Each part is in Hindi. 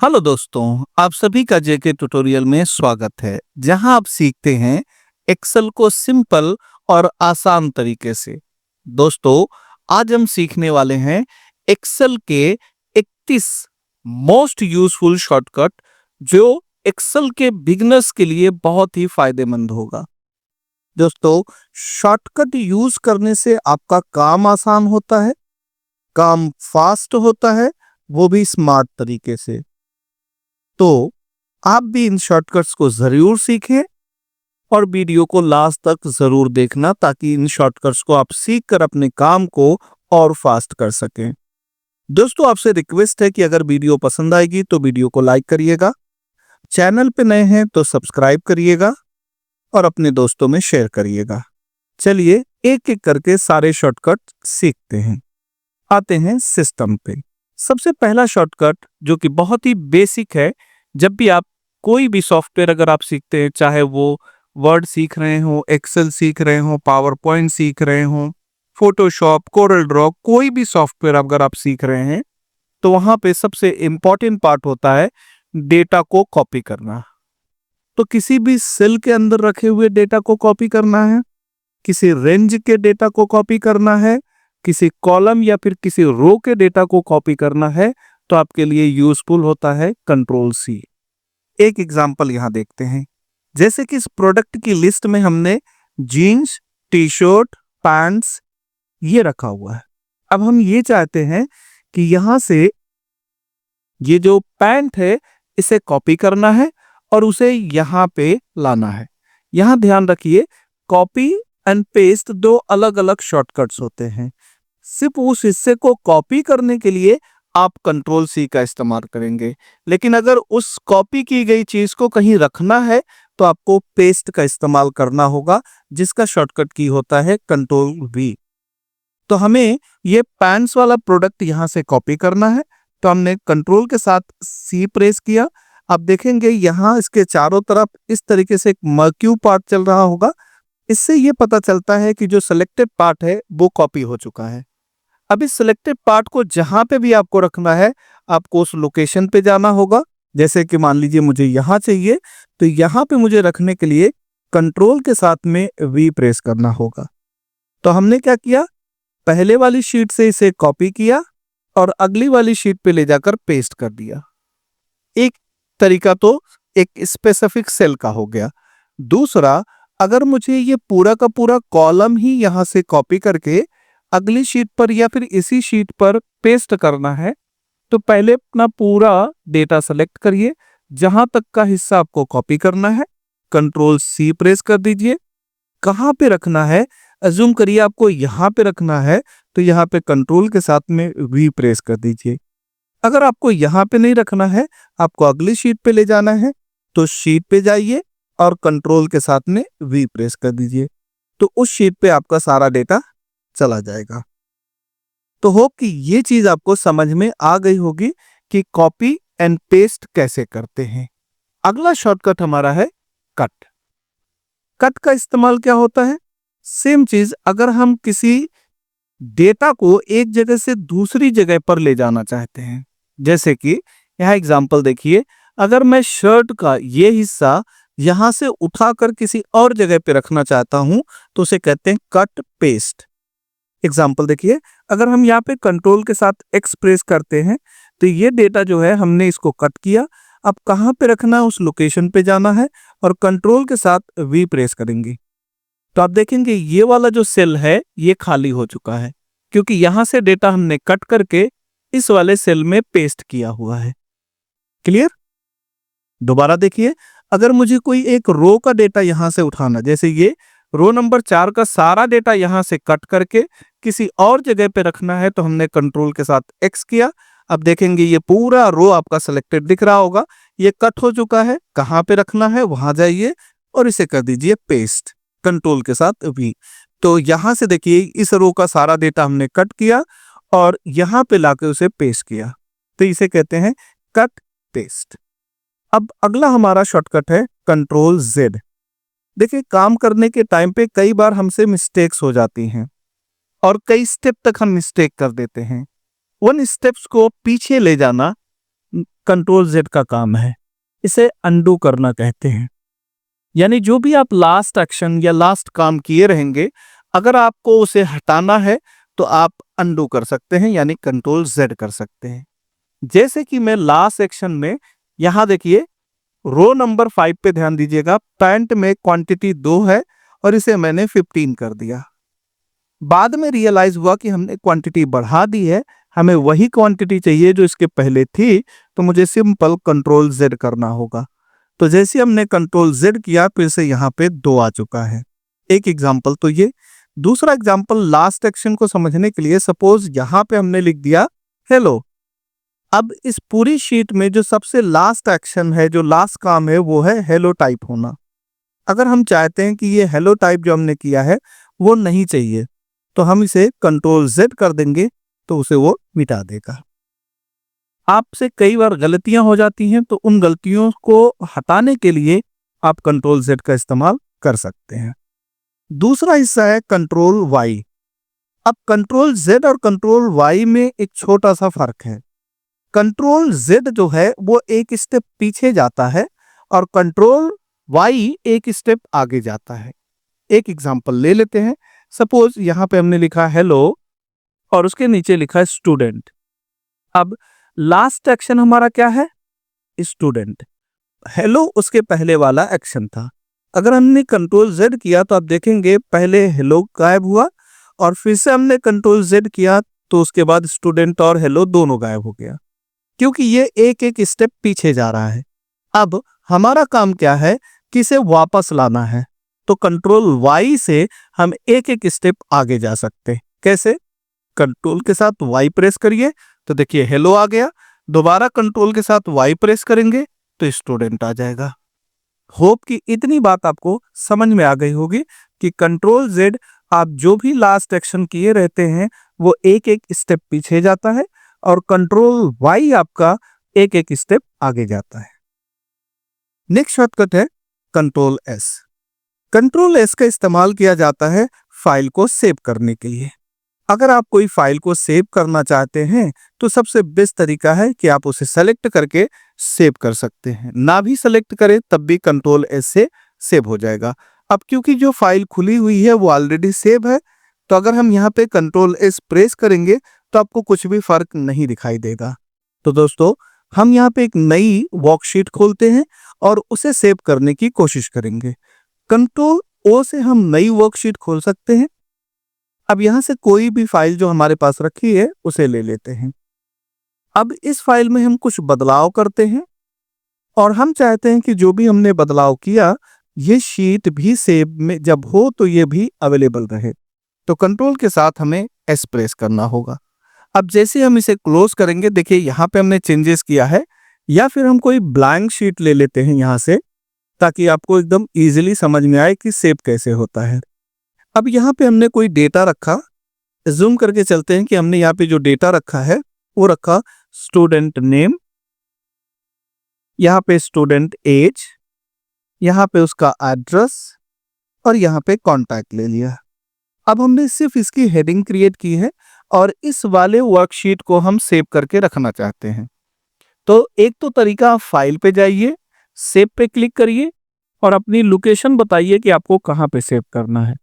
हेलो दोस्तों, आप सभी का जेके ट्यूटोरियल में स्वागत है, जहां आप सीखते हैं एक्सेल को सिंपल और आसान तरीके से। दोस्तों, आज हम सीखने वाले हैं एक्सेल के 31 मोस्ट यूजफुल शॉर्टकट जो एक्सेल के बिगिनर्स के लिए बहुत ही फायदेमंद होगा। दोस्तों, शॉर्टकट यूज करने से आपका काम आसान होता है, काम फास्ट होता है, वो भी स्मार्ट तरीके से। तो आप भी इन शॉर्टकट्स को जरूर सीखें और वीडियो को लास्ट तक जरूर देखना ताकि इन शॉर्टकट्स को आप सीख कर अपने काम को और फास्ट कर सकें। दोस्तों, आपसे रिक्वेस्ट है कि अगर वीडियो पसंद आएगी तो वीडियो को लाइक करिएगा, चैनल पे नए हैं तो सब्सक्राइब करिएगा और अपने दोस्तों में शेयर करिएगा। चलिए एक एक करके सारे शॉर्टकट सीखते हैं। आते हैं सिस्टम पे। सबसे पहला शॉर्टकट जो कि बहुत ही बेसिक है, जब भी आप कोई भी सॉफ्टवेयर अगर आप सीखते हैं, चाहे वो वर्ड सीख रहे हो, एक्सेल सीख रहे हो, पावर पॉइंट सीख रहे हो, फोटोशॉप, कोरल ड्रॉ, कोई भी सॉफ्टवेयर अगर आप सीख रहे हैं, तो वहां पे सबसे इंपॉर्टेंट पार्ट होता है डेटा को कॉपी करना। तो किसी भी सेल के अंदर रखे हुए डेटा को कॉपी करना है, किसी रेंज के डेटा को कॉपी करना है, किसी कॉलम या फिर किसी रो के डेटा को कॉपी करना है, तो आपके लिए यूजफुल होता है कंट्रोल सी। एक एग्जांपल यहां देखते हैं। जैसे कि इस प्रोडक्ट की लिस्ट में हमने जीन्स, टी शर्ट, पैंट्स ये रखा हुआ है। अब हम ये चाहते हैं कि यहां से ये जो पैंट है इसे कॉपी करना है और उसे यहां पे लाना है। यहां ध्यान रखिए, कॉपी एंड पेस्ट दो अलग अलग शॉर्टकट्स होते हैं। सिर्फ उस हिस्से को कॉपी करने के लिए आप कंट्रोल सी का इस्तेमाल करेंगे, लेकिन अगर उस कॉपी की गई चीज को कहीं रखना है तो आपको पेस्ट का इस्तेमाल करना होगा, जिसका शॉर्टकट की होता है कंट्रोल वी। तो हमें ये पैंट्स वाला प्रोडक्ट यहां से कॉपी करना है, तो हमने कंट्रोल के साथ सी प्रेस किया। आप देखेंगे यहां इसके चारों तरफ इस तरीके से एक मर्क्यू पार्ट चल रहा होगा। इससे ये पता चलता है कि जो सिलेक्टेड पार्ट है वो कॉपी हो चुका है। अब इस सिलेक्टेड पार्ट को जहां पे भी आपको रखना है, आपको उस लोकेशन पे जाना होगा। जैसे कि मान लीजिए मुझे यहां चाहिए, तो यहां पे मुझे रखने के लिए कंट्रोल के साथ में वी प्रेस करना होगा। तो हमने क्या किया, पहले वाली शीट से इसे कॉपी किया और अगली वाली शीट पे ले जाकर पेस्ट कर दिया। एक तरीका तो एक स्पेसिफिक सेल का हो गया। दूसरा, अगर मुझे ये पूरा का पूरा कॉलम ही यहां से कॉपी करके अगली शीट पर या फिर इसी शीट पर पेस्ट करना है, तो पहले अपना पूरा डेटा सेलेक्ट करिए, जहां तक का हिस्सा आपको कॉपी करना है कंट्रोल सी प्रेस कर दीजिए। कहां पे रखना है, अज्यूम करिए आपको यहां पे रखना है, तो यहां पे कंट्रोल के साथ में वी प्रेस कर दीजिए। अगर आपको यहां पे नहीं रखना है, आपको अगली शीट पे ले जाना है, तो शीट पे जाइए और कंट्रोल के साथ में वी प्रेस कर दीजिए। तो उस शीट पे आपका सारा डेटा चला जाएगा। तो होप कि ये चीज आपको समझ में आ गई होगी कि कॉपी एंड पेस्ट कैसे करते हैं। अगला शॉर्टकट हमारा है कट। कट का इस्तेमाल क्या होता है, सेम चीज, अगर हम किसी डेटा को एक जगह से दूसरी जगह पर ले जाना चाहते हैं, जैसे कि यह एग्जांपल देखिए, अगर मैं शर्ट का ये हिस्सा यहां से उठाकर किसी और जगह पे रखना चाहता हूं, तो उसे कहते हैं कट पेस्ट। एग्जाम्पल देखिए, अगर हम यहाँ पे कंट्रोल के साथ एक्स प्रेस करते हैं, तो ये डेटा जो है हमने इसको कट किया। अब कहाँ पे रखना है, उस लोकेशन पे जाना है और कंट्रोल के साथ वी प्रेस करेंगे, तो आप देखेंगे ये वाला जो सेल है ये खाली हो चुका है, क्योंकि यहां से डेटा हमने कट करके इस वाले सेल में पेस्ट किया हुआ है। क्लियर? दोबारा देखिए, अगर मुझे कोई एक रो का डेटा यहां से उठाना, जैसे ये रो नंबर 4 का सारा डेटा यहां से कट करके किसी और जगह पे रखना है, तो हमने कंट्रोल के साथ एक्स किया। अब देखेंगे ये पूरा रो आपका सिलेक्टेड दिख रहा होगा, ये कट हो चुका है। कहां पे रखना है वहां जाइए और इसे कर दीजिए पेस्ट कंट्रोल के साथ वी। तो यहां से देखिए इस रो का सारा डेटा हमने कट किया और यहां पे लाके उसे पेस्ट किया, तो इसे कहते हैं कट पेस्ट। अब अगला हमारा शॉर्टकट है कंट्रोल जेड। देखिए, काम करने के टाइम पे कई बार हमसे मिस्टेक्स हो जाती हैं और कई स्टेप तक हम मिस्टेक कर देते हैं। उन स्टेप्स को पीछे ले जाना कंट्रोल जेड का काम है। इसे अनडू करना कहते हैं। यानी जो भी आप लास्ट एक्शन या लास्ट काम किए रहेंगे, अगर आपको उसे हटाना है तो आप अनडू कर सकते हैं, यानी कंट्रोल जेड कर सकते हैं। जैसे कि मैं लास्ट एक्शन में यहां देखिए रो नंबर 5 पे ध्यान दीजिएगा, पैंट में क्वांटिटी 2 है और इसे मैंने 15 कर दिया। बाद में रियलाइज हुआ कि हमने क्वांटिटी बढ़ा दी है, हमें वही क्वांटिटी चाहिए जो इसके पहले थी, तो मुझे सिंपल कंट्रोल जेड करना होगा। तो जैसे हमने कंट्रोल जेड किया, फिर से यहाँ पे 2 आ चुका है। एक एग्जाम्पल तो ये। दूसरा एग्जाम्पल लास्ट एक्शन को समझने के लिए, सपोज यहाँ पे हमने लिख दिया हेलो। अब इस पूरी शीट में जो सबसे लास्ट एक्शन है, जो लास्ट काम है, वो है हेलो टाइप होना। अगर हम चाहते हैं कि ये हेलो टाइप जो हमने किया है वो नहीं चाहिए, तो हम इसे कंट्रोल जेड कर देंगे, तो उसे वो मिटा देगा। आपसे कई बार गलतियां हो जाती हैं, तो उन गलतियों को हटाने के लिए आप कंट्रोल जेड का इस्तेमाल कर सकते हैं। दूसरा हिस्सा है कंट्रोल वाई। अब कंट्रोल जेड और कंट्रोल वाई में एक छोटा सा फर्क है। कंट्रोल जेड जो है वो एक स्टेप पीछे जाता है और कंट्रोल वाई एक स्टेप आगे जाता है। एक एग्जांपल ले लेते हैं। सपोज यहां पे हमने लिखा हेलो और उसके नीचे लिखा है स्टूडेंट। अब लास्ट एक्शन हमारा क्या है? स्टूडेंट। हेलो उसके पहले वाला एक्शन था। अगर हमने कंट्रोल जेड किया तो आप देखेंगे पहले हेलो गायब हुआ और फिर से हमने कंट्रोल जेड किया तो उसके बाद स्टूडेंट और हेलो दोनों गायब हो गया, क्योंकि ये एक एक स्टेप पीछे जा रहा है। अब हमारा काम क्या है कि इसे वापस लाना है। तो कंट्रोल वाई से हम एक एक स्टेप आगे जा सकते हैं। कैसे? कंट्रोल के साथ वाई प्रेस करिए तो देखिए हेलो आ गया, दोबारा कंट्रोल के साथ वाई प्रेस करेंगे तो स्टूडेंट आ जाएगा। होप कि इतनी बात आपको समझ में आ गई होगी कि कंट्रोल जेड आप जो भी लास्ट एक्शन किए रहते हैं वो एक एक स्टेप पीछे जाता है और कंट्रोल वाई आपका एक एक स्टेप आगे जाता है। नेक्स्ट शॉर्टकट है कंट्रोल एस। कंट्रोल एस का इस्तेमाल किया जाता है फाइल को सेव करने के लिए। अगर आप कोई फाइल को सेव करना चाहते हैं तो सबसे बेस्ट तरीका है कि आप उसे सेलेक्ट करके सेव कर सकते हैं। ना भी सेलेक्ट करें तब भी कंट्रोल एस से सेव हो जाएगा। अब क्योंकि जो फाइल खुली हुई है वो ऑलरेडी सेव है, तो अगर हम यहाँ पे कंट्रोल एस प्रेस करेंगे तो आपको कुछ भी फर्क नहीं दिखाई देगा। तो दोस्तों, हम यहाँ पे एक नई वर्कशीट खोलते हैं और उसे सेव करने की कोशिश करेंगे। कंट्रोल ओ से हम नई वर्कशीट खोल सकते हैं। अब यहां से कोई भी फाइल जो हमारे पास रखी है उसे ले लेते हैं। अब इस फाइल में हम कुछ बदलाव करते हैं और हम चाहते हैं कि जो भी हमने बदलाव किया ये शीट भी सेव में जब हो तो ये भी अवेलेबल रहे। तो कंट्रोल के साथ हमें एस प्रेस करना होगा। अब जैसे हम इसे क्लोज करेंगे, देखिए यहाँ पे हमने चेंजेस किया है। या फिर हम कोई ब्लैंक शीट ले लेते हैं यहाँ से, ताकि आपको एकदम इजीली समझ में आए कि सेव कैसे होता है। अब यहाँ पे हमने कोई डेटा रखा, जूम करके चलते हैं कि हमने यहाँ पे जो डेटा रखा है वो रखा स्टूडेंट नेम, यहाँ पे स्टूडेंट एज, यहाँ पे उसका एड्रेस और यहाँ पे कॉन्टैक्ट ले लिया। अब हमने सिर्फ इसकी हेडिंग क्रिएट की है और इस वाले वर्कशीट को हम सेव करके रखना चाहते हैं। तो एक तो तरीका, आप फाइल पे जाइए, सेव पे क्लिक करिए और अपनी लोकेशन बताइए कि आपको कहाँ पे सेव करना है।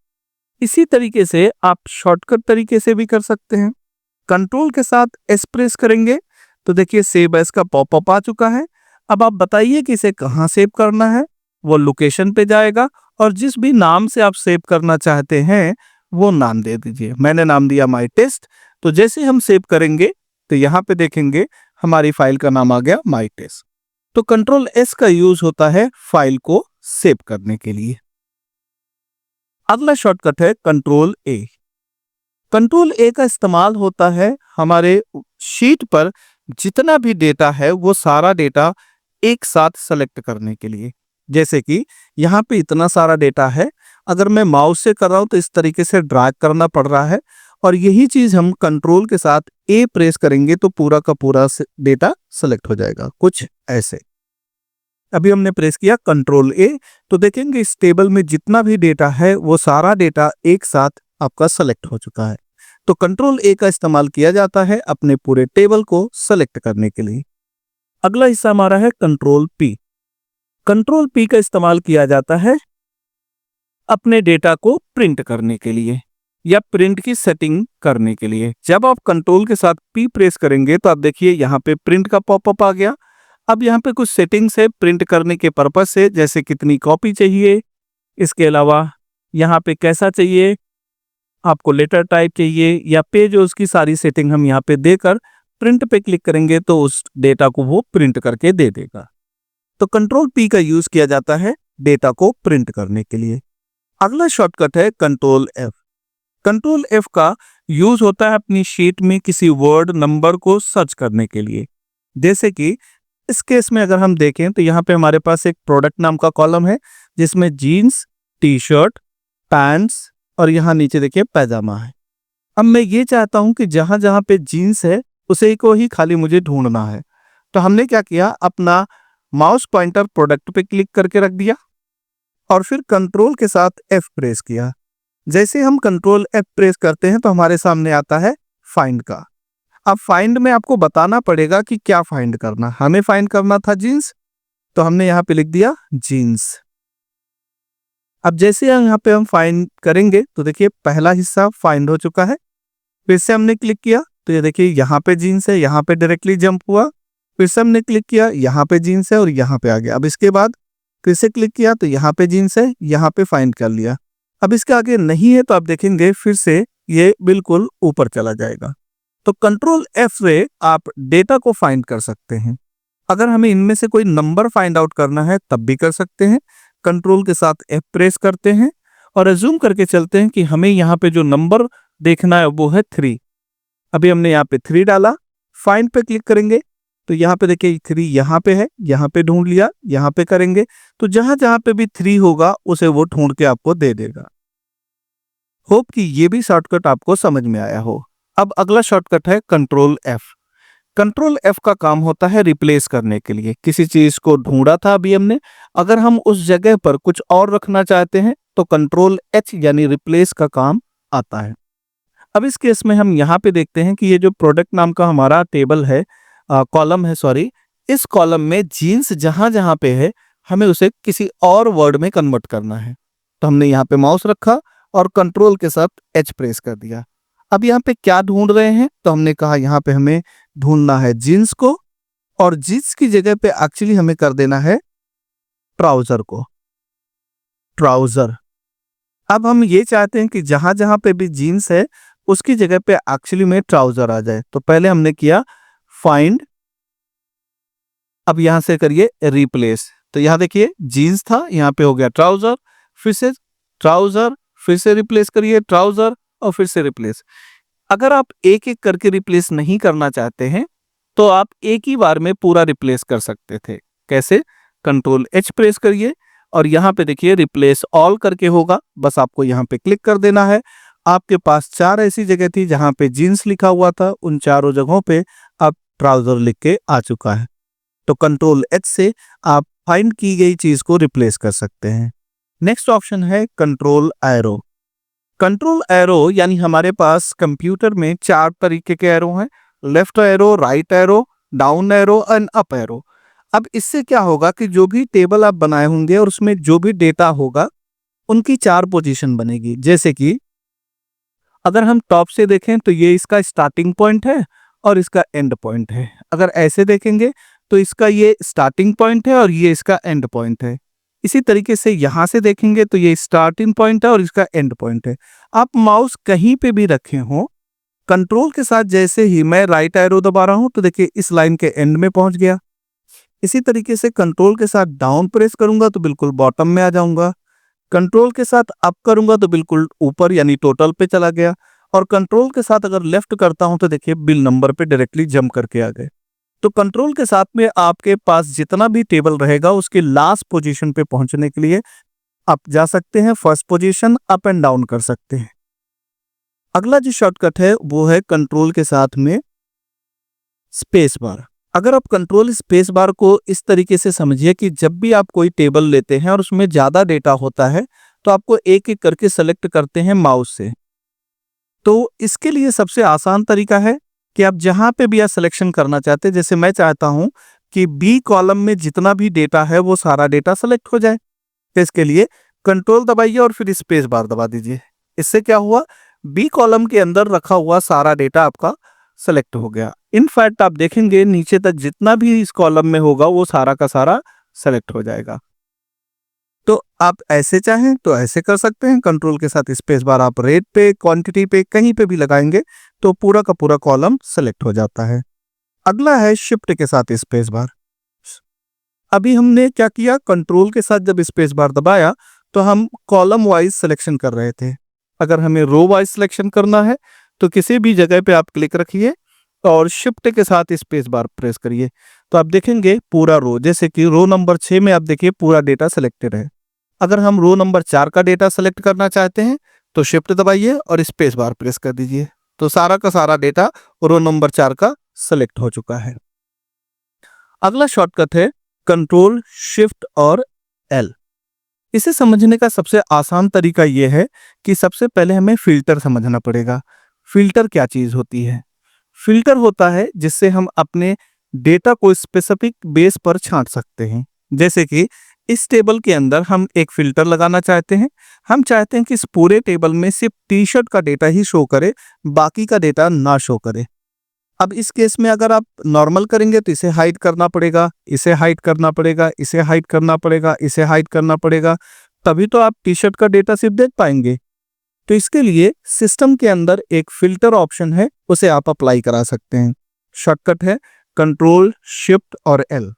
इसी तरीके से आप शॉर्टकट तरीके से भी कर सकते हैं। कंट्रोल के साथ एस प्रेस करेंगे तो देखिए सेव एज का पॉपअप आ चुका है। अब आप बताइए कि इसे कहाँ सेव करना है, वो लोकेशन पे जाएगा और जिस भी नाम से आप सेव करना चाहते हैं वो नाम दे दीजिए। मैंने नाम दिया माई टेस्ट। तो जैसे हम सेव करेंगे तो यहाँ पे देखेंगे हमारी फाइल का नाम आ गया माई टेस्ट। तो कंट्रोल एस का यूज होता है फाइल को सेव करने के लिए। अगला शॉर्टकट है कंट्रोल ए। कंट्रोल ए का इस्तेमाल होता है हमारे शीट पर जितना भी डेटा है वो सारा डेटा एक साथ सेलेक्ट करने के लिए। जैसे कि यहाँ पे इतना सारा डेटा है, अगर मैं माउस से कर रहा हूं तो इस तरीके से ड्रैग करना पड़ रहा है और यही चीज हम कंट्रोल के साथ ए प्रेस करेंगे तो पूरा का पूरा डेटा सेलेक्ट हो जाएगा, कुछ ऐसे। अभी हमने प्रेस किया कंट्रोल ए तो देखेंगे इस टेबल में जितना भी डेटा है वो सारा डेटा एक साथ आपका सेलेक्ट हो चुका है। तो कंट्रोल ए का इस्तेमाल किया जाता है अपने पूरे टेबल को सेलेक्ट करने के लिए। अगला हिस्सा हमारा है कंट्रोल पी। कंट्रोल पी का इस्तेमाल किया जाता है अपने डेटा को प्रिंट करने के लिए या प्रिंट की सेटिंग करने के लिए। जब आप कंट्रोल के साथ पी प्रेस करेंगे तो आप देखिए यहाँ पे प्रिंट का पॉपअप आ गया। अब यहाँ पे कुछ सेटिंग्स है प्रिंट करने के पर्पज से, जैसे कितनी कॉपी चाहिए, इसके अलावा यहाँ पे कैसा चाहिए, आपको लेटर टाइप चाहिए या पेज, उसकी सारी सेटिंग हम यहाँ पे देकर प्रिंट पे क्लिक करेंगे तो उस डेटा को वो प्रिंट करके दे देगा। तो कंट्रोल पी का यूज किया जाता है डेटा को प्रिंट करने के लिए। अगला शॉर्टकट है कंट्रोल एफ। कंट्रोल एफ का यूज होता है अपनी शीट में किसी वर्ड नंबर को सर्च करने के लिए। जैसे कि इस केस में अगर हम देखें तो यहाँ पे हमारे पास एक प्रोडक्ट नाम का कॉलम है जिसमें जीन्स, टी शर्ट, पैंट्स और यहाँ नीचे देखिए पैजामा है। अब मैं ये चाहता हूं कि जहां जहां पे जीन्स है उसे को ही खाली मुझे ढूंढना है। तो हमने क्या किया, अपना माउस पॉइंटर प्रोडक्ट पे क्लिक करके रख दिया और फिर कंट्रोल के साथ एफ प्रेस किया। जैसे हम कंट्रोल एफ प्रेस करते हैं तो हमारे सामने आता है फाइंड का। अब फाइंड में आपको बताना पड़ेगा कि क्या फाइंड करना। हमें फाइंड करना था जीन्स, तो हमने यहाँ पे लिख दिया जीन्स। अब जैसे यहाँ पे हम फाइंड करेंगे तो देखिए पहला हिस्सा फाइंड हो चुका है। फिर से हमने क्लिक किया तो ये देखिए यहाँ पे जीन्स है, यहाँ पे डायरेक्टली जंप हुआ। फिर से हमने क्लिक किया, यहाँ पे जीन्स है और यहाँ पे आ गया। अब इसके बाद फिर से क्लिक किया तो यहाँ पे जीन्स है, यहाँ पे फाइंड कर लिया। अब इसके आगे नहीं है तो आप देखेंगे फिर से ये बिल्कुल ऊपर चला जाएगा। तो कंट्रोल एफ से आप डेटा को फाइंड कर सकते हैं। अगर हमें इनमें से कोई नंबर फाइंड आउट करना है तब भी कर सकते हैं। कंट्रोल के साथ एफ प्रेस करते हैं और अज्यूम करके चलते हैं कि हमें यहाँ पे जो नंबर देखना है वो है 3। अभी हमने यहाँ पे 3 डाला, फाइंड पे क्लिक करेंगे तो यहाँ पे देखिए 3 यहाँ पे है, यहाँ पे ढूंढ लिया, यहाँ पे करेंगे तो जहां जहां पे भी 3 होगा उसे वो ढूंढ के आपको दे देगा। होप कि ये भी शॉर्टकट आपको समझ में आया हो। अब अगला शॉर्टकट है कंट्रोल एफ। कंट्रोल एफ का काम होता है रिप्लेस करने के लिए। किसी चीज को ढूंढा था अभी हमने, अगर हम उस जगह पर कुछ और रखना चाहते हैं तो कंट्रोल एच यानी रिप्लेस का काम आता है। अब इस केस में हम यहाँ पे देखते हैं कि ये जो प्रोडक्ट नाम का हमारा टेबल है, कॉलम है सॉरी, इस कॉलम में जीन्स जहां जहां पे है हमें उसे किसी और वर्ड में कन्वर्ट करना है। तो हमने यहाँ पे माउस रखा और कंट्रोल के साथ एच प्रेस कर दिया। अब यहाँ पे क्या ढूंढ रहे हैं, तो हमने कहा यहाँ पे हमें ढूंढना है जीन्स को और जीन्स की जगह पे एक्चुअली हमें कर देना है ट्राउजर को, ट्राउजर। अब हम ये चाहते हैं कि जहां जहां पे भी जीन्स है उसकी जगह पे एक्चुअली में ट्राउजर आ जाए। तो पहले हमने किया फाइंड, अब यहां से करिए रिप्लेस। तो यहां देखिए जीन्स था, यहां पे हो गया ट्राउजर, फिर से ट्राउजर, फिर से रिप्लेस करिए ट्राउजर और फिर से रिप्लेस। अगर आप एक एक करके रिप्लेस नहीं करना चाहते हैं तो आप एक ही बार में पूरा रिप्लेस कर सकते थे। कैसे? कंट्रोल एच प्रेस करिए और यहाँ पे देखिए रिप्लेस ऑल करके होगा, बस आपको यहाँ पे क्लिक कर देना है। आपके पास 4 ऐसी जगह थी जहां पे जीन्स लिखा हुआ था, उन चारों जगहों पे अब ट्राउजर लिख के आ चुका है। तो कंट्रोल एच से आप फाइंड की गई चीज को रिप्लेस कर सकते हैं। नेक्स्ट ऑप्शन है कंट्रोल एरो। कंट्रोल एरो यानी हमारे पास कंप्यूटर में 4 तरीके के एरो हैं, left arrow, right arrow, down arrow and up arrow. अब इससे क्या होगा कि जो भी टेबल आप बनाए होंगे और उसमें जो भी डेटा होगा उनकी 4 पोजीशन बनेगी। जैसे कि अगर हम टॉप से देखें तो ये इसका स्टार्टिंग पॉइंट है और इसका एंड पॉइंट है। अगर ऐसे देखेंगे तो इसका ये स्टार्टिंग पॉइंट है और ये इसका एंड पॉइंट है। इसी तरीके से यहां से देखेंगे तो ये स्टार्टिंग पॉइंट है और इसका एंड पॉइंट है। आप माउस कहीं पे भी रखे हो, कंट्रोल के साथ जैसे ही मैं राइट एरो दबा रहा हूं तो देखिए इस लाइन के एंड में पहुंच गया। इसी तरीके से कंट्रोल के साथ डाउन प्रेस करूंगा तो बिल्कुल बॉटम में आ जाऊंगा। कंट्रोल के साथ अप करूंगा तो बिल्कुल ऊपर यानी टोटल पे चला गया। और कंट्रोल के साथ अगर लेफ्ट करता हूं तो देखिए बिल नंबर पे डायरेक्टली जंप करके आ गए। तो कंट्रोल के साथ में आपके पास जितना भी टेबल रहेगा उसके लास्ट पोजीशन पे पहुंचने के लिए आप जा सकते हैं, first position up and down कर सकते हैं। अगला जो शॉर्टकट है वो है कंट्रोल के साथ में स्पेस बार। अगर आप कंट्रोल स्पेस बार को इस तरीके से समझिए कि जब भी आप कोई टेबल लेते हैं और उसमें ज्यादा डेटा होता है तो आपको एक एक करके सेलेक्ट करते हैं माउस से। तो इसके लिए सबसे आसान तरीका है कि आप जहां पे भी आप सिलेक्शन करना चाहते हैं, जैसे मैं चाहता हूं कि बी कॉलम में जितना भी डेटा है वो सारा डेटा सेलेक्ट हो जाए। तो इसके लिए कंट्रोल दबाइए और फिर स्पेस बार दबा दीजिए। इससे क्या हुआ, बी कॉलम के अंदर रखा हुआ सारा डेटा आपका सेलेक्ट हो गया। इनफैक्ट आप देखेंगे नीचे तक जितना भी इस कॉलम में होगा वो सारा का सारा सेलेक्ट हो जाएगा। तो आप ऐसे चाहें तो ऐसे कर सकते हैं, कंट्रोल के साथ स्पेस बार आप रेट पे, क्वांटिटी पे, कहीं पे भी लगाएंगे तो पूरा का पूरा कॉलम सेलेक्ट हो जाता है। अगला है शिफ्ट के साथ स्पेस बार। अभी हमने क्या किया, कंट्रोल के साथ जब स्पेस बार दबाया तो हम कॉलम वाइज सिलेक्शन कर रहे थे। अगर हमें रो वाइज सिलेक्शन करना है तो किसी भी जगह पे आप क्लिक रखिए और शिफ्ट के साथ स्पेस बार प्रेस करिए तो आप देखेंगे पूरा रो, जैसे कि रो नंबर 6 में आप देखिए पूरा डेटा सिलेक्टेड है। अगर हम रो नंबर 4 का डेटा सेलेक्ट करना चाहते हैं तो शिफ्ट दबाइए और स्पेस बार प्रेस कर दीजिए तो सारा का सारा डेटा रो नंबर 4 का सेलेक्ट हो चुका है। अगला शॉर्टकट है कंट्रोल शिफ्ट और एल। इसे समझने का सबसे आसान तरीका यह है कि सबसे पहले हमें फिल्टर समझना पड़ेगा। फिल्टर क्या चीज होती है? फिल्टर होता है जिससे हम अपने डेटा को स्पेसिफिक बेस पर छांट सकते हैं। जैसे कि इस टेबल के अंदर हम एक फिल्टर लगाना चाहते हैं। हम चाहते हैं कि इस पूरे टेबल में सिर्फ टी शर्ट का डेटा ही शो करे, बाकी का डेटा ना शो करे। अब इस केस में अगर आप नॉर्मल करेंगे तो इसे हाइड करना पड़ेगा, इसे हाइड करना पड़ेगा, इसे हाइड करना पड़ेगा, इसे हाइड करना पड़ेगा, तभी तो आप टी शर्ट का डेटा सिर्फ देख पाएंगे। तो इसके लिए सिस्टम के अंदर एक फिल्टर ऑप्शन है, उसे आप अप्लाई करा सकते हैं। शॉर्टकट है कंट्रोल शिफ्ट और एल,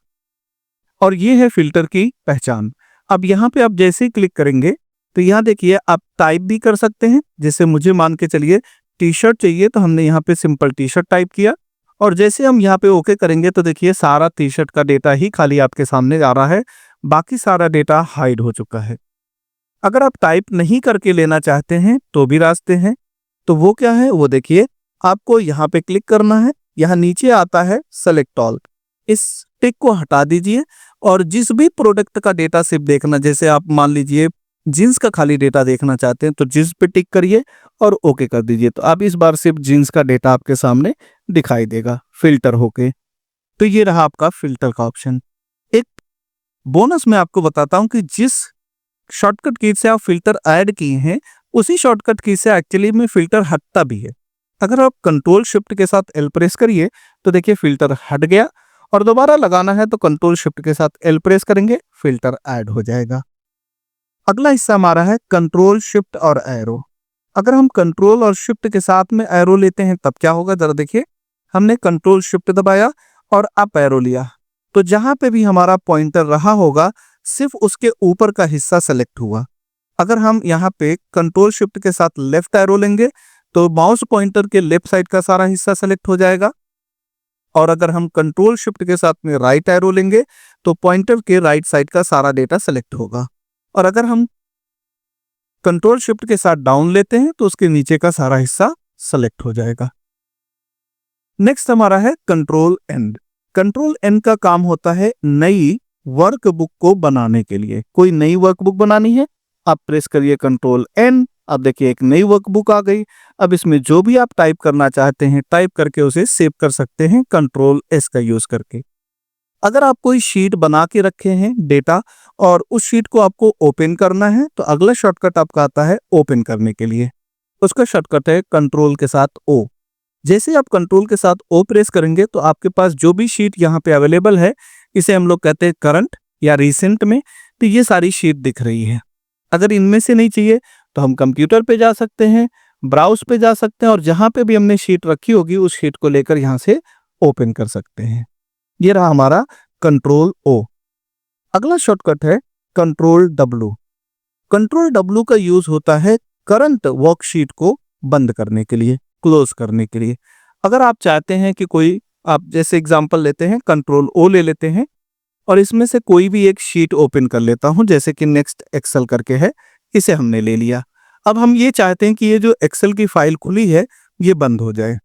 और ये है फिल्टर की पहचान। अब यहाँ पे आप जैसे ही क्लिक करेंगे तो यहाँ देखिए आप टाइप भी कर सकते हैं। जैसे मुझे मान के चलिए टी शर्ट चाहिए तो हमने यहाँ पे सिंपल टी शर्ट टाइप किया और जैसे हम यहाँ पे ओके करेंगे तो देखिए सारा टी शर्ट का डेटा ही खाली आपके सामने आ रहा है, बाकी सारा डेटा हाइड हो चुका है। अगर आप टाइप नहीं करके लेना चाहते हैं तो भी रास्ते हैं। तो वो क्या है, वो देखिए आपको यहाँ पे क्लिक करना है, यहाँ नीचे आता है सेलेक्ट ऑल, इस टिक को हटा दीजिए और जिस भी प्रोडक्ट का डेटा सिर्फ देखना, जैसे आप मान लीजिए जीन्स का खाली डेटा देखना चाहते हैं तो जीन्स पे टिक करिए और ओके कर दीजिए। तो अब इस बार सिर्फ जीन्स का डेटा आपके सामने दिखाई देगा फिल्टर होके। तो ये रहा आपका फिल्टर का ऑप्शन। एक बोनस मैं आपको बताता हूं कि जिस शॉर्टकट की से आप फिल्टर ऐड किए हैं उसी शॉर्टकट की से एक्चुअली में फिल्टर हटता भी है। अगर आप कंट्रोल शिफ्ट के साथ एल प्रेस करिए तो देखिए फिल्टर हट गया, और दोबारा लगाना है तो कंट्रोल शिफ्ट के साथ एल प्रेस करेंगे, फिल्टर ऐड हो जाएगा। अगला हिस्सा हमारा है कंट्रोल शिफ्ट और एरो। अगर हम कंट्रोल और शिफ्ट के साथ में एरो लेते हैं तब क्या होगा, जरा देखिए। हमने कंट्रोल शिफ्ट दबाया और अप एरो लिया तो जहां पे भी हमारा पॉइंटर रहा होगा सिर्फ उसके ऊपर का हिस्सा सेलेक्ट हुआ। अगर हम यहाँ पे कंट्रोल शिफ्ट के साथ लेफ्ट एरो लेंगे तो माउस पॉइंटर के लेफ्ट साइड का सारा हिस्सा सेलेक्ट हो जाएगा, और अगर हम कंट्रोल शिफ्ट के साथ में राइट एरो लेंगे तो पॉइंटर के राइट साइड का सारा डेटा सेलेक्ट होगा, और अगर हम कंट्रोल शिफ्ट के साथ डाउन लेते हैं तो उसके नीचे का सारा हिस्सा सेलेक्ट हो जाएगा। नेक्स्ट हमारा है कंट्रोल एन। कंट्रोल एन का काम होता है नई वर्कबुक को बनाने के लिए। कोई नई वर्कबुक बनानी है, आप प्रेस करिए कंट्रोल एन, अब देखिए एक नई वर्कबुक आ गई। अब इसमें जो भी आप टाइप करना चाहते हैं टाइप करके उसे सेव कर सकते हैं कंट्रोल एस का यूज करके। अगर आप कोई शीट बना के रखे हैं डेटा और उस शीट को आपको ओपन करना है तो अगला शॉर्टकट आपका आता है ओपन करने के लिए, उसका शॉर्टकट है कंट्रोल के साथ ओ। जैसे आप कंट्रोल के साथ ओ प्रेस करेंगे तो आपके पास जो भी शीट यहाँ पे अवेलेबल है, इसे हम लोग कहते हैं करंट या रिसेंट में, तो ये सारी शीट दिख रही है। अगर इनमें से नहीं चाहिए तो हम कंप्यूटर पे जा सकते हैं, ब्राउज पे जा सकते हैं और जहां पे भी हमने शीट रखी होगी उस शीट को लेकर यहां से ओपन कर सकते हैं। ये रहा हमारा कंट्रोल ओ। अगला शॉर्टकट है कंट्रोल डब्ल्यू। कंट्रोल डब्ल्यू का यूज होता है करंट वर्कशीट को बंद करने के लिए, क्लोज करने के लिए। अगर आप चाहते हैं कि कोई, आप जैसे एग्जांपल लेते हैं कंट्रोल ओ ले लेते हैं और इसमें से कोई भी एक शीट ओपन कर लेता हूं, जैसे कि नेक्स्ट एक्सेल करके है, इसे हमने ले लिया। अब हम ये चाहते हैं कि ये जो एक्सेल की फाइल खुली है ये बंद हो जाए।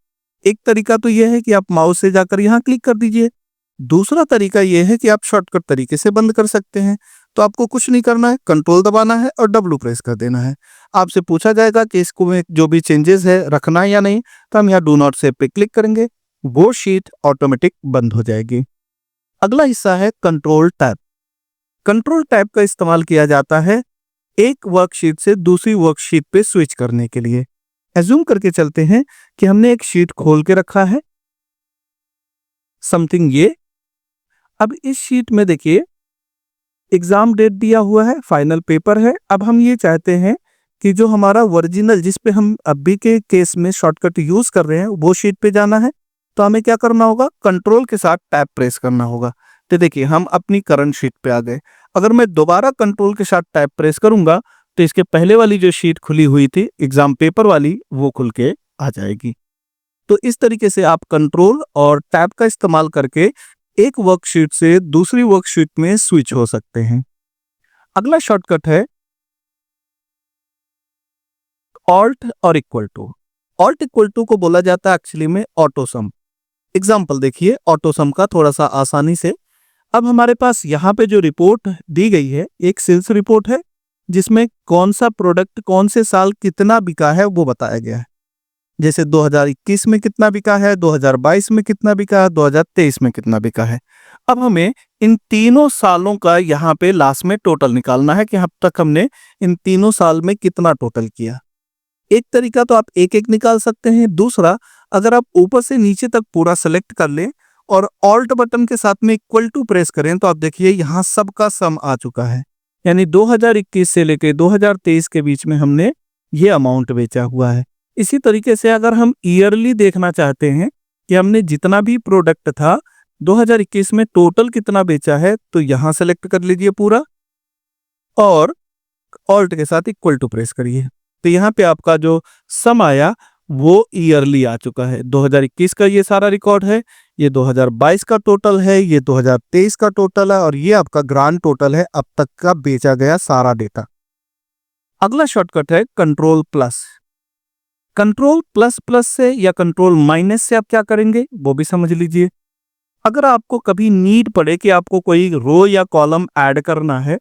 एक तरीका तो यह है कि आप माउस से जाकर यहाँ क्लिक कर दीजिए, दूसरा तरीका यह है कि आप शॉर्टकट तरीके से बंद कर सकते हैं। तो आपको कुछ नहीं करना है, कंट्रोल दबाना है और डब्ल्यू प्रेस कर देना है। आपसे पूछा जाएगा कि इसको में जो भी चेंजेस है रखना है या नहीं, तो हम यहाँ डू नॉट सेव पे क्लिक करेंगे, वो शीट ऑटोमेटिक बंद हो जाएगी। अगला हिस्सा है कंट्रोल टैब। कंट्रोल टैब का इस्तेमाल किया जाता है एक वर्कशीट से दूसरी वर्कशीट पे स्विच करने के लिए। एज्यूम करके चलते हैं कि हमने एक शीट खोल के रखा है, समथिंग ये। अब इस शीट में देखिए एग्जाम डेट दिया हुआ है, फाइनल पेपर है। अब हम ये चाहते हैं कि जो हमारा ओरिजिनल जिस पे हम अभी के केस में शॉर्टकट यूज कर रहे हैं वो शीट पे जाना है। तो हमें क्या करना होगा, कंट्रोल के साथ टैब प्रेस करना होगा। तो देखिए हम अपनी करंट शीट पे आ गए। अगर मैं दोबारा कंट्रोल के साथ टैब प्रेस करूंगा तो इसके पहले वाली जो शीट खुली हुई थी एग्जाम पेपर वाली, वो खुल के आ जाएगी। तो इस तरीके से आप कंट्रोल और टैब का इस्तेमाल करके एक वर्कशीट से दूसरी वर्कशीट में स्विच हो सकते हैं। अगला शॉर्टकट है ऑल्ट और equal to. Alt equal to को बोला जाता है एक्चुअली में ऑटोसम। एग्जाम्पल देखिए ऑटोसम का थोड़ा सा आसानी से। अब हमारे पास यहाँ पे जो रिपोर्ट दी गई है एक सेल्स रिपोर्ट है जिसमें कौन सा प्रोडक्ट कौन से साल कितना बिका है वो बताया गया है। जैसे 2021 में कितना बिका है, 2022 में कितना बिका है, 2023 में कितना बिका है। अब हमें इन तीनों सालों का यहाँ पे लास्ट में टोटल निकालना है कि अब तक हमने इन तीनों साल में कितना टोटल किया। एक तरीका तो आप एक एक निकाल सकते हैं। दूसरा, अगर आप ऊपर से नीचे तक पूरा सेलेक्ट कर लें और ऑल्ट बटन के साथ में इक्वल टू प्रेस करें तो आप देखिए यहाँ सबका सम आ चुका है। यानी 2021 से लेकर 2023 के बीच में हमने ये अमाउंट बेचा हुआ है। इसी तरीके से अगर हम ईयरली देखना चाहते हैं कि हमने जितना भी प्रोडक्ट था 2021 में टोटल कितना बेचा है, तो यहाँ सेलेक्ट कर लीजिए पूरा और ऑल्ट के साथ इक्वल टू प्रेस करिए। तो यहाँ पे आपका जो सम आया वो ईयरली आ चुका है। 2021 का ये सारा रिकॉर्ड है, ये 2022 का टोटल है, ये 2023 का टोटल है और ये आपका ग्रांड टोटल है अब तक का बेचा गया सारा डेटा। अगला शॉर्टकट है control plus. Control plus plus से या कंट्रोल माइनस से आप क्या करेंगे वो भी समझ लीजिए। अगर आपको कभी नीड पड़े कि आपको कोई रो या कॉलम ऐड करना है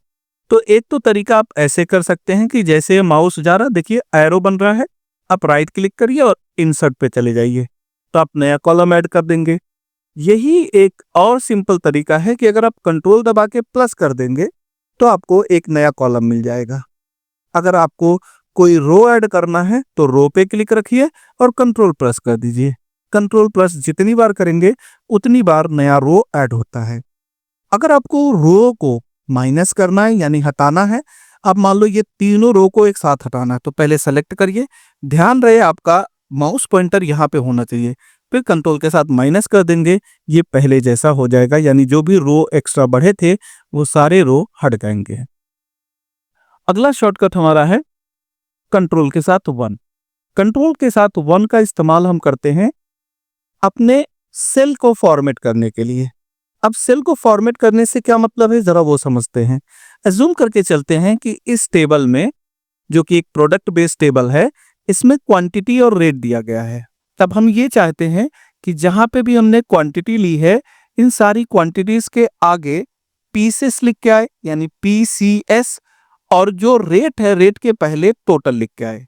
तो एक तो तरीका आप ऐसे कर सकते हैं कि जैसे माउस जा रहा, देखिए एरो बन रहा है, आप राइट क्लिक करिए और इंसर्ट पे चले जाइए तो आप नया कॉलम ऐड कर देंगे। यही एक और सिंपल तरीका है कि अगर आप कंट्रोल दबा के प्लस कर देंगे तो आपको एक नया कॉलम मिल जाएगा। अगर आपको कोई रो ऐड करना है तो रो पे क्लिक रखिए और कंट्रोल प्लस कर दीजिए। कंट्रोल प्लस जितनी बार करेंगे उतनी बार नया रो ऐड होता है। अगर आपको रो को माइनस करना है यानी हटाना है, अब मान लो ये तीनों रो को एक साथ हटाना है तो पहले सेलेक्ट करिए, ध्यान रहे आपका माउस पॉइंटर यहाँ पे होना चाहिए, फिर कंट्रोल के साथ माइनस कर देंगे, ये पहले जैसा हो जाएगा यानी जो भी रो एक्स्ट्रा बढ़े थे वो सारे रो हट जाएंगे। अगला शॉर्टकट हमारा है कंट्रोल के साथ 1। कंट्रोल के साथ 1 का इस्तेमाल हम करते हैं अपने सेल को फॉर्मेट करने के लिए। अब सेल को फॉर्मेट करने से क्या मतलब है जरा वो समझते हैं। एज्यूम करके चलते हैं कि इस टेबल में जो कि एक प्रोडक्ट बेस्ड टेबल है इसमें क्वांटिटी और रेट दिया गया है। तब हम ये चाहते हैं कि जहां पे भी हमने क्वांटिटी ली है इन सारी क्वांटिटीज के आगे पीसेस लिख के आए यानी PCS, और जो रेट है रेट के पहले टोटल लिख के आए।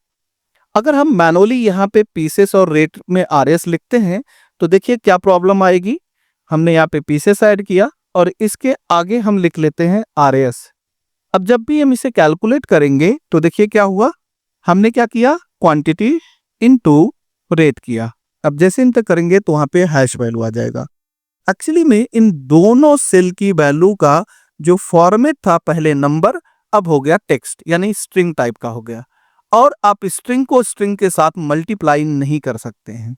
अगर हम मैनुअली यहाँ पे पीसेस और रेट में RS लिखते हैं तो देखिए क्या प्रॉब्लम आएगी। हमने यहाँ पे पीसेस ऐड किया और इसके आगे हम लिख लेते हैं RS। अब जब भी हम इसे कैलकुलेट करेंगे तो देखिए क्या हुआ, हमने क्या किया, क्वांटिटी इनटू रेट किया। अब जैसे इंटर करेंगे तो वहां पे हैश वैल्यू आ जाएगा। एक्चुअली में इन दोनों सेल की वैल्यू का जो फॉर्मेट था पहले नंबर, अब हो गया टेक्स्ट यानी स्ट्रिंग टाइप का हो गया, और आप स्ट्रिंग को स्ट्रिंग के साथ मल्टीप्लाई नहीं कर सकते हैं।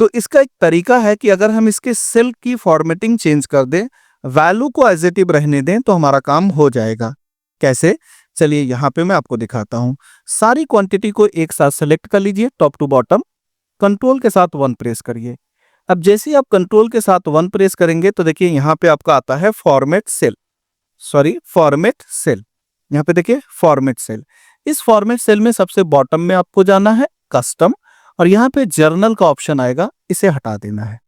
तो इसका एक तरीका है कि अगर हम इसके सेल की फॉर्मेटिंग चेंज कर दें, वैल्यू को एज इट इज रहने दें तो हमारा काम हो जाएगा। कैसे, चलिए यहाँ पे मैं आपको दिखाता हूँ। सारी क्वांटिटी को एक साथ सेलेक्ट कर लीजिए टॉप टू बॉटम, कंट्रोल के साथ 1 प्रेस करिए। अब जैसे ही आप कंट्रोल के साथ 1 प्रेस करेंगे तो देखिए यहाँ पे आपका आता है फॉर्मेट सेल, फॉर्मेट सेल। यहाँ पे देखिए फॉर्मेट सेल। इस फॉर्मेट सेल में सबसे बॉटम में आपको जाना है कस्टम, और यहाँ पे जर्नल का ऑप्शन आएगा, इसे हटा देना है।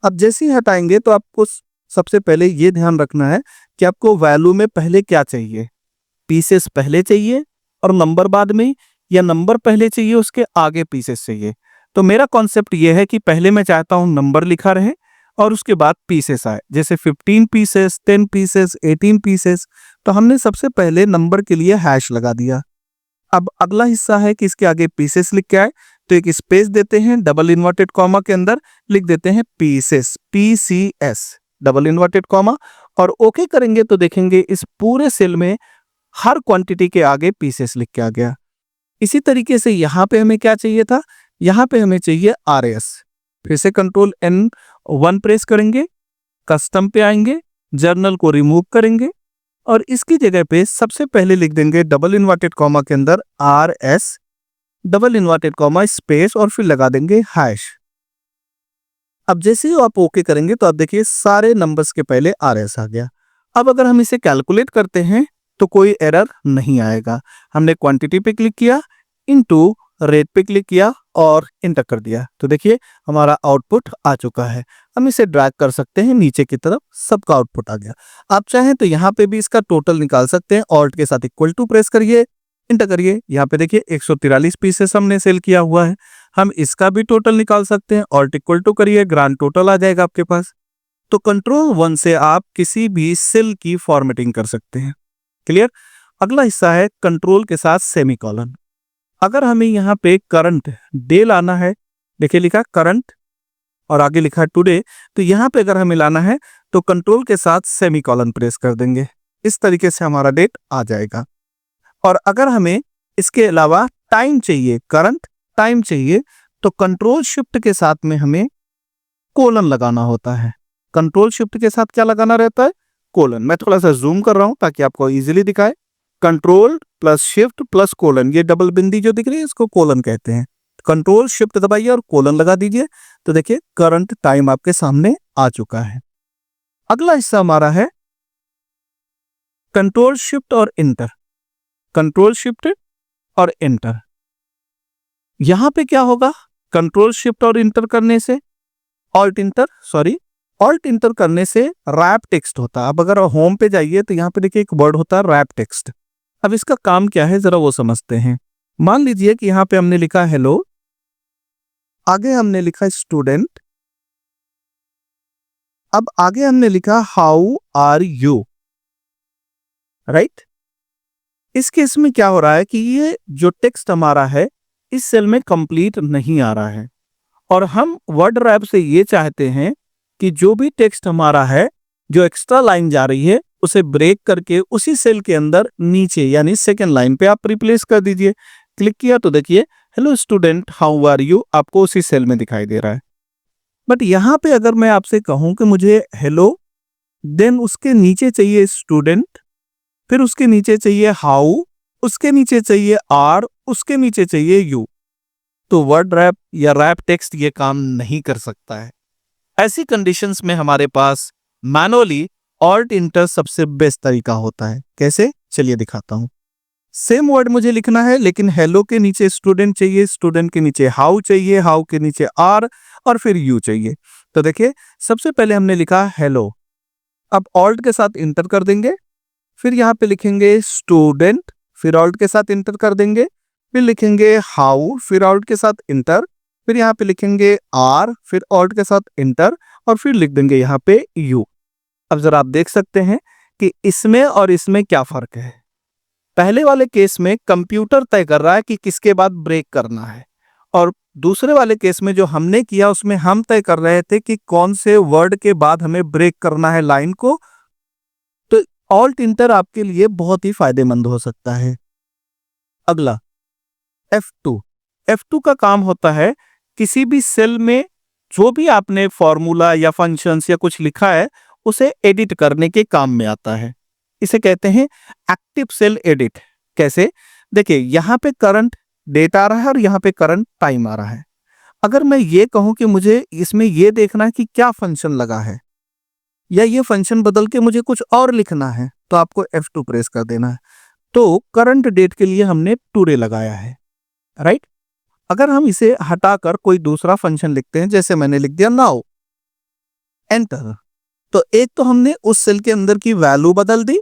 अब जैसे ही हटाएंगे तो आपको सबसे पहले ये ध्यान रखना है कि आपको वैल्यू में पहले क्या चाहिए, पीसेस पहले चाहिए और नंबर बाद में, या नंबर पहले चाहिए उसके आगे पीसेस चाहिए। तो मेरा कॉन्सेप्ट ये है कि पहले मैं चाहता हूं नंबर लिखा रहे और उसके बाद पीसेस आए, जैसे 15 पीसेस, 10 पीसेस, 18 पीसेस। तो हमने सबसे पहले नंबर के लिए हैश लगा दिया। अब अगला हिस्सा है कि इसके आगे पीसेस लिख के आए, तो एक स्पेस देते हैं, डबल इन्वर्टेड कॉमा के अंदर लिख देते हैं pieces, PCS, double inverted comma, और ओके करेंगे तो देखेंगे इस पूरे सेल में हर क्वांटिटी के आगे पीसेस लिख के आ गया। इसी तरीके से यहाँ पे हमें क्या चाहिए था, यहाँ पे हमें चाहिए RS। फिर से कंट्रोल N1 प्रेस करेंगे, कस्टम पे आएंगे, जर्नल को रिमूव करेंगे और इसकी जगह पे सबसे पहले लिख देंगे डबल इन्वर्टेड कॉमा के अंदर RS, double inverted comma space और फिर लगा देंगे हैश। अब जैसे ही आप ओके करेंगे तो आप देखिए सारे नंबर्स के पहले RS आ गया। अब अगर हम इसे कैलकुलेट करते हैं तो कोई एरर नहीं आएगा। हमने क्वांटिटी पे क्लिक किया, इनटू रेट पे क्लिक किया और इंटर कर दिया, तो देखिए हमारा आउटपुट आ चुका है। हम इसे ड्रैग कर सकते हैं नीचे की तरफ, सबका आउटपुट आ गया। आप चाहें तो यहाँ पे भी इसका टोटल निकाल सकते हैं, ऑल्ट के साथ इक्वल टू प्रेस करिए, इंटर करिए। यहाँ पे देखिए 143 पीसेस हमने सेल किया हुआ है। हम इसका भी टोटल निकाल सकते हैं, ऑल्ट इक्वल टू करिए, ग्रांड टोटल आ जाएगा आपके पास। तो कंट्रोल 1 से आप किसी भी सेल की फॉर्मेटिंग कर सकते हैं। क्लियर। अगला हिस्सा है कंट्रोल के साथ सेमीकोलन। अगर हमें यहाँ पे करंट डे लाना है, देखिए लिखा करंट और आगे लिखा टुडे, तो यहाँ पे अगर हमें लाना है तो कंट्रोल के साथ सेमीकोलन प्रेस कर देंगे। इस तरीके से हमारा डेट आ जाएगा। और अगर हमें इसके अलावा टाइम चाहिए, करंट टाइम चाहिए, तो कंट्रोल शिफ्ट के साथ में हमें कोलन लगाना होता है। कंट्रोल शिफ्ट के साथ क्या लगाना रहता है, कोलन। मैं थोड़ा सा जूम कर रहा हूं ताकि आपको इजीली दिखाए। Control plus shift plus colon, ये डबल बिंदी जो दिख रही है इसको कोलन कहते हैं। कंट्रोल शिफ्ट दबाइए और कोलन लगा दीजिए, तो देखिए करंट टाइम आपके सामने आ चुका है। अगला हिस्सा हमारा है कंट्रोल शिफ्ट और इंटर। कंट्रोल शिफ्ट और इंटर, यहां पे क्या होगा, कंट्रोल शिफ्ट और इंटर करने से ऑल्ट इंटर करने से रैप टेक्स्ट होता है। अब अगर होम पे जाइए तो यहाँ पे देखिए एक वर्ड होता है रैप टेक्स्ट। अब इसका काम क्या है जरा वो समझते हैं। मान लीजिए कि यहाँ पे हमने लिखा हेलो, आगे हमने लिखा स्टूडेंट, अब आगे हमने लिखा हाउ आर यू, राइट। इस केस में क्या हो रहा है कि ये जो टेक्स्ट हमारा है इस सेल में कंप्लीट नहीं आ रहा है, और हम वर्ड रैप से ये चाहते हैं कि जो भी टेक्स्ट हमारा है, जो एक्स्ट्रा लाइन जा रही है, उसे ब्रेक करके उसी सेल के अंदर नीचे यानी सेकेंड लाइन पे आप रिप्लेस कर दीजिए। क्लिक किया तो देखिए hello student how are you आपको उसी सेल में दिखाई दे रहा है। बट यहाँ पे अगर मैं आपसे कहूं कि मुझे हेलो, देन उसके नीचे चाहिए स्टूडेंट, फिर उसके नीचे चाहिए हाउ, उसके नीचे चाहिए आर, उसके नीचे चाहिए यू, तो वर्ड रैप या रैप टेक्स्ट ये काम नहीं कर सकता है। ऐसी कंडीशंस में हमारे पास मैनुअली ऑल्ट इंटर सबसे बेस्ट तरीका होता है। कैसे, चलिए दिखाता हूं। सेम वर्ड मुझे लिखना है, लेकिन हेलो के नीचे स्टूडेंट चाहिए, स्टूडेंट के नीचे हाउ चाहिए, हाउ के नीचे आर और फिर यू चाहिए। तो देखिए सबसे पहले हमने लिखा हेलो, अब ऑल्ट के साथ इंटर कर देंगे, फिर यहाँ पे लिखेंगे स्टूडेंट, फिर ऑल्ट के साथ इंटर कर देंगे, फिर लिखेंगे हाउ, फिर ऑल्ट के साथ इंटर, फिर यहाँ पे लिखेंगे आर, फिर ऑल्ट के साथ इंटर और फिर लिख देंगे यहाँ पे यू। अब जरा आप देख सकते हैं कि इसमें और इसमें क्या फर्क है। पहले वाले केस में कंप्यूटर तय कर रहा है कि किसके बाद ब्रेक करना है, और दूसरे वाले केस में जो हमने किया उसमें हम तय कर रहे थे कि कौन से वर्ड के बाद हमें ब्रेक करना है लाइन को। तो ऑल्ट इंटर आपके लिए बहुत ही फायदेमंद हो सकता है। अगला F2। F2 का काम होता है किसी भी सेल में जो भी आपने फॉर्मूला या फंक्शंस या कुछ लिखा है उसे एडिट करने के काम में आता है। इसे कहते हैं एक्टिव सेल एडिट। कैसे, देखिए यहां पे करंट डेट आ रहा है और यहां पे करंट टाइम आ रहा है। अगर मैं ये कहूं कि मुझे इसमें ये देखना है कि क्या फंक्शन लगा है, या ये फंक्शन बदल के मुझे कुछ और लिखना है, तो आपको F2 प्रेस कर देना है। तो करंट डेट के लिए हमने टुडे लगाया है, राइट। अगर हम इसे हटाकर कोई दूसरा फंक्शन लिखते हैं, जैसे मैंने लिख दिया नाउ, एंटर, तो एक तो हमने उस सेल के अंदर की वैल्यू बदल दी,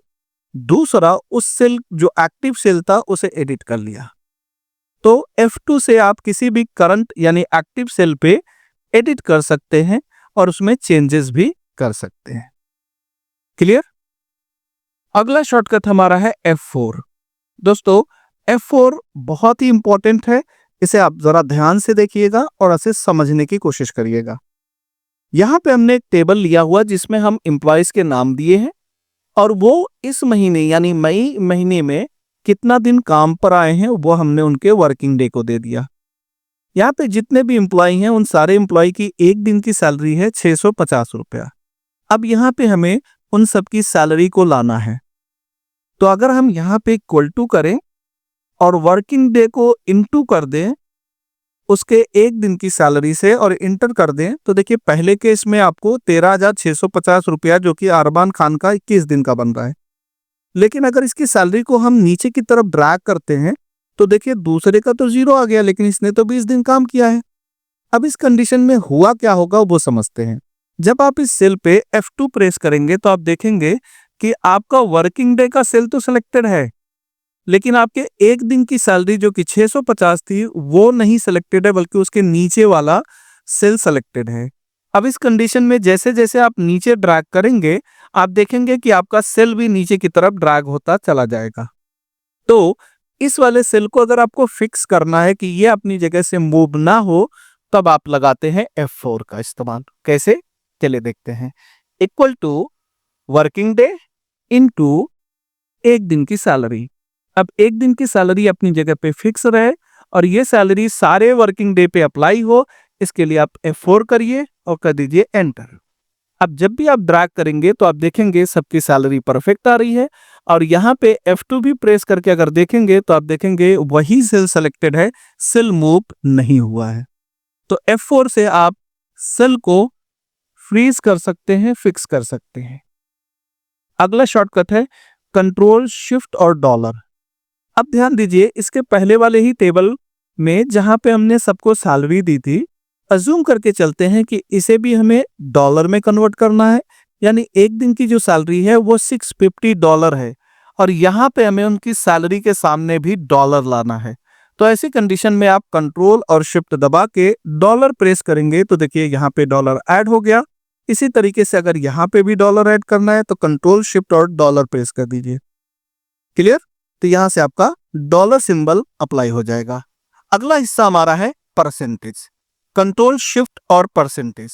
दूसरा उस सेल जो एक्टिव सेल था उसे एडिट कर लिया। तो F2 से आप किसी भी करंट यानी एक्टिव सेल पे एडिट कर सकते हैं और उसमें चेंजेस भी कर सकते हैं। क्लियर? अगला शॉर्टकट हमारा है F4। दोस्तों F4 बहुत ही इंपॉर्टेंट है, इसे आप जरा ध्यान से देखिएगा और इसे समझने की कोशिश करिएगा। यहां पे हमने एक टेबल लिया हुआ जिसमें हम एम्प्लॉयज के नाम दिए हैं और वो इस महीने यानी मई महीने में कितना दिन काम पर आए हैं वो हमने उनके वर्किंग डे को दे दिया। यहाँ पे जितने भी एम्प्लॉय हैं उन सारे एम्प्लॉय की एक दिन की सैलरी है 650 रुपया। अब यहाँ पे हमें उन सबकी सैलरी को लाना है, तो अगर हम यहाँ पे इक्वल टू करें और वर्किंग डे को इनटू कर दें उसके एक दिन की सैलरी से और इंटर कर दें, तो देखिए पहले केस में आपको 13,650 रुपया जो कि अरमान खान का 21 दिन का बन रहा है। लेकिन अगर इसकी सैलरी को हम नीचे की तरफ ड्रैग करते हैं तो देखिए दूसरे का तो 0 आ गया, लेकिन इसने तो 20 दिन काम किया है। अब इस कंडीशन में हुआ क्या होगा वो समझते हैं। जब आप इस सेल पे F2 प्रेस करेंगे तो आप देखेंगे कि आपका वर्किंग डे का सेल तो सिलेक्टेड है, लेकिन आपके एक दिन की सैलरी जो कि 650 थी वो नहीं सिलेक्टेड है, बल्कि उसके नीचे वाला सेल सिलेक्टेड है। अब इस कंडीशन में जैसे जैसे आप नीचे ड्रैग करेंगे आप देखेंगे कि आपका सेल भी नीचे की तरफ ड्रैग होता चला जाएगा। तो इस वाले सेल को अगर आपको फिक्स करना है कि ये अपनी जगह से मूव ना हो, तब आप लगाते हैं F4 का इस्तेमाल। कैसे, चलिए देखते हैं। Equal to working day into एक दिन की सैलरी। अब एक दिन की सैलरी अपनी जगह पे फिक्स रहे और ये सैलरी सारे वर्किंग डे पे अप्लाई हो, इसके लिए आप F4 करिए और कर दीजिए एंटर। अब जब भी आप ड्रैग करेंगे तो आप देखेंगे सबकी सैलरी परफेक्ट आ रही है और यहाँ पे F2 भी प्रेस करके अगर देखेंगे तो आप देखेंगे वही सेल सेलेक्टेड है, सेल मूव नहीं हुआ है। तो F4 से आप सेल को फ्रीज कर सकते हैं, फिक्स कर सकते हैं। अगला शॉर्टकट है कंट्रोल शिफ्ट और डॉलर। अब ध्यान दीजिए इसके पहले वाले ही टेबल में जहां पे हमने सबको सैलरी दी थी, अज्यूम करके चलते हैं कि इसे भी हमें डॉलर में कन्वर्ट करना है, यानी एक दिन की जो सैलरी है वो $650 है और यहाँ पे हमें उनकी सैलरी के सामने भी डॉलर लाना है। तो ऐसी कंडीशन में आप कंट्रोल और शिफ्ट दबा के डॉलर प्रेस करेंगे तो देखिए यहाँ पे डॉलर ऐड हो गया। इसी तरीके से अगर यहाँ पे भी डॉलर ऐड करना है तो कंट्रोल शिफ्ट और डॉलर प्रेस कर दीजिए। क्लियर? तो यहां से आपका डॉलर सिंबल अप्लाई हो जाएगा। अगला हिस्सा हमारा है परसेंटेज। कंट्रोल शिफ्ट और परसेंटेज।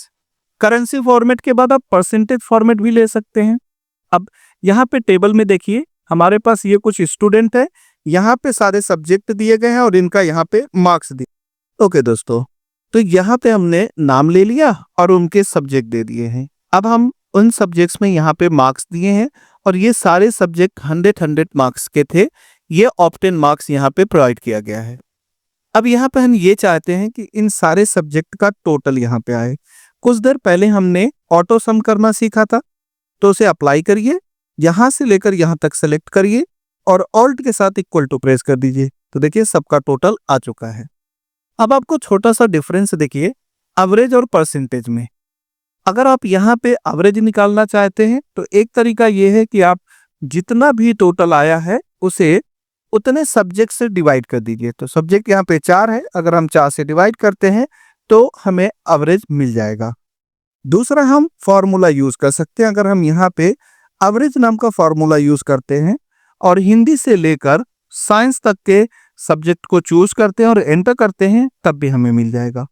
करेंसी फॉर्मेट के बाद आप परसेंटेज फॉर्मेट भी ले सकते हैं। अब यहाँ पे टेबल में देखिए हमारे पास ये कुछ स्टूडेंट है, यहाँ पे सारे सब्जेक्ट दिए गए हैं और इनका यहाँ पे मार्क्स दिए। ओके दोस्तों, तो यहाँ पे हमने नाम ले लिया और उनके सब्जेक्ट दे दिए हैं। अब हम उन सब्जेक्ट्स में यहाँ पे मार्क्स दिए हैं और ये सारे सब्जेक्ट 100 मार्क्स के थे, ये ऑप्टेन मार्क्स यहाँ पे प्रोवाइड किया गया है। अब यहाँ पे हम ये चाहते हैं कि इन सारे सब्जेक्ट का टोटल यहाँ पे आए। कुछ देर पहले हमने ऑटो सम करना सीखा था, तो उसे अप्लाई करिए, यहाँ से लेकर यहाँ तक सेलेक्ट करिए और ऑल्ट के साथ इक्वल टू प्रेस कर दीजिए, तो देखिए सबका टोटल आ चुका है। अब आपको छोटा सा डिफरेंस देखिए एवरेज और परसेंटेज में। अगर आप यहाँ पे एवरेज निकालना चाहते हैं तो एक तरीका ये है कि आप जितना भी टोटल आया है उसे उतने सब्जेक्ट से डिवाइड कर दीजिए। तो सब्जेक्ट यहाँ पे 4 है, अगर हम 4 से डिवाइड करते हैं तो हमें एवरेज मिल जाएगा। दूसरा हम फॉर्मूला यूज कर सकते हैं। अगर हम यहाँ पे एवरेज नाम का फॉर्मूला यूज करते हैं और हिंदी से लेकर साइंस तक के सब्जेक्ट को चूज करते हैं और एंटर करते हैं, तब भी हमें मिल जाएगा।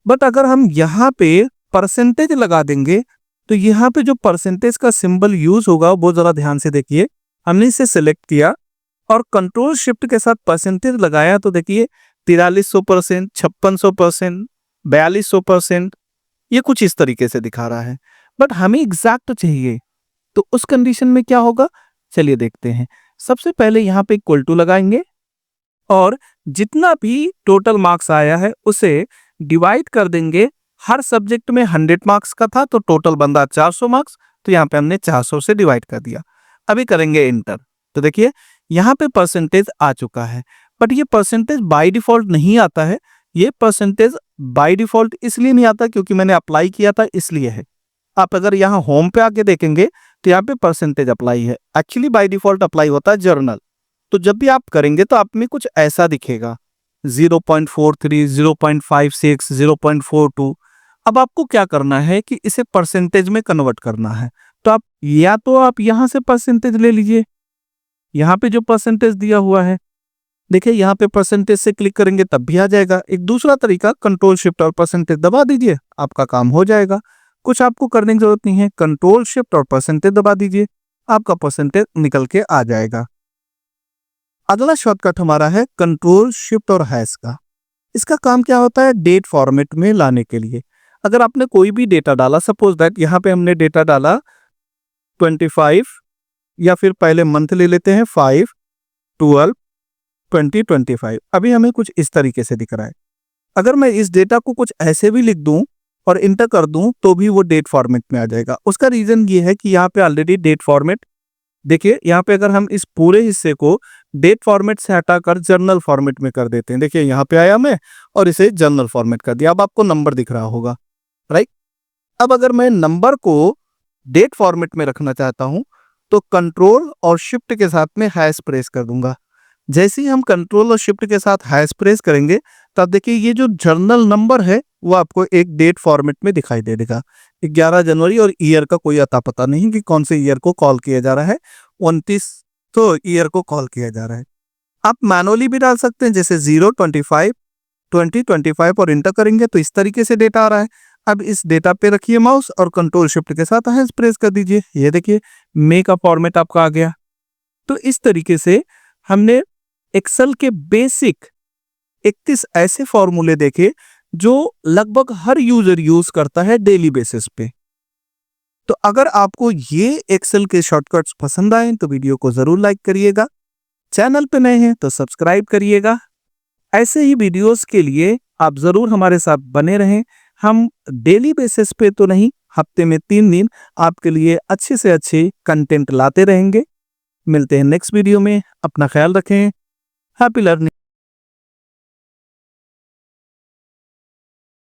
बट अगर हम यहाँ पे परसेंटेज लगा देंगे तो यहाँ पे जो परसेंटेज का सिंबल यूज होगा वो जरा ध्यान से देखिए। हमने इसे सिलेक्ट किया और कंट्रोल शिफ्ट के साथ परसेंटेज लगाया तो देखिए 4300%, 5600%, 4200%, ये कुछ इस तरीके से दिखा रहा है। बट हमें एग्जैक्ट चाहिए, तो उस कंडीशन में क्या होगा चलिए देखते हैं। सबसे पहले यहाँ पे इक्वल टू लगाएंगे और जितना भी टोटल मार्क्स आया है उसे डिवाइड कर देंगे। हर सब्जेक्ट में 100 मार्क्स का था तो टोटल बंदा 400 मार्क्स, तो यहाँ पे हमने 400 से डिवाइड कर दिया। अभी करेंगे इंटर, तो देखिए यहाँ पे परसेंटेज आ चुका है। बट ये परसेंटेज बाय डिफॉल्ट नहीं आता है। ये परसेंटेज बाय डिफॉल्ट इसलिए नहीं आता क्योंकि मैंने अप्लाई किया था, इसलिए है। आप अगर यहाँ होम पे आके देखेंगे तो यहाँ पे परसेंटेज अप्लाई है। एक्चुअली बाय डिफॉल्ट अप्लाई होता है जर्नल। तो जब भी आप करेंगे तो आप में कुछ ऐसा दिखेगा 0.43, 0.56, 0.42। अब आपको क्या करना है कि इसे परसेंटेज में कन्वर्ट करना है। तो आप यहां से परसेंटेज ले लीजिए, यहां पे जो परसेंटेज दिया हुआ है, देखिए यहाँ पे परसेंटेज से क्लिक करेंगे तब भी आ जाएगा। एक दूसरा तरीका, कंट्रोल शिफ्ट और परसेंटेज दबा दीजिए, आपका काम हो जाएगा। कुछ आपको करने की जरूरत नहीं है, कंट्रोल शिफ्ट और परसेंटेज दबा दीजिए, आपका परसेंटेज निकल के आ जाएगा। अगला शॉर्टकट हमारा है कंट्रोल शिफ्ट और हैश का। इसका काम क्या होता है, डेट फॉर्मेट में लाने के लिए। अगर आपने कोई भी डेटा डाला, सपोज दैट यहाँ पे हमने डेटा डाला 25, या फिर पहले मंथ ले लेते हैं 5/12/2025। अभी हमें कुछ इस तरीके से दिख रहा है। अगर मैं इस डेटा को कुछ ऐसे भी लिख दूं और इंटर कर दूं तो भी वो डेट फॉर्मेट में आ जाएगा। उसका रीजन ये है कि यहाँ पे ऑलरेडी डेट फॉर्मेट, देखिए यहाँ पे अगर हम इस पूरे हिस्से को डेट फॉर्मेट से हटाकर जर्नल फॉर्मेट में कर देते हैं, देखिए यहाँ पे आया मैं और इसे जर्नल फॉर्मेट कर दिया। अब आपको नंबर दिख रहा होगा, राइट। अब अगर मैं नंबर को डेट फॉर्मेट में रखना चाहता हूं तो कंट्रोल और शिफ्ट के साथ में हैश प्रेस कर दूंगा। जैसे ही हम कंट्रोल और शिफ्ट के साथ हैश प्रेस करेंगे तब देखिए ये जो जर्नल नंबर है वो आपको एक डेट फॉर्मेट में दिखाई दे देगा। 11 जनवरी, और ईयर का कोई अता पता नहीं कि कौन से ईयर को कॉल किया जा रहा है। 29 तो ईयर को कॉल किया जा रहा है। आप मैनुअली भी डाल सकते हैं, जैसे 0/25/2025 और इंटर करेंगे तो इस तरीके से डेटा आ रहा है। अब इस डेटा पे रखिए माउस और कंट्रोल शिफ्ट के साथ हैश प्रेस कर दीजिए, ये देखिए मे का फॉर्मेट आपका आ गया। तो इस तरीके से हमने एक्सेल के बेसिक 31 ऐसे फॉर्मूले देखे जो लगभग हर यूजर यूज करता है डेली बेसिस पे। तो अगर आपको ये एक्सेल के शॉर्टकट्स पसंद आए तो वीडियो को जरूर लाइक करिएगा, चैनल पे नए हैं तो सब्सक्राइब करिएगा। ऐसे ही वीडियोस के लिए आप जरूर हमारे साथ बने रहें। हम डेली बेसिस पे तो नहीं, हफ्ते में 3 दिन आपके लिए अच्छे से अच्छे कंटेंट लाते रहेंगे। मिलते हैं नेक्स्ट वीडियो में, अपना ख्याल रखें। Happy learning.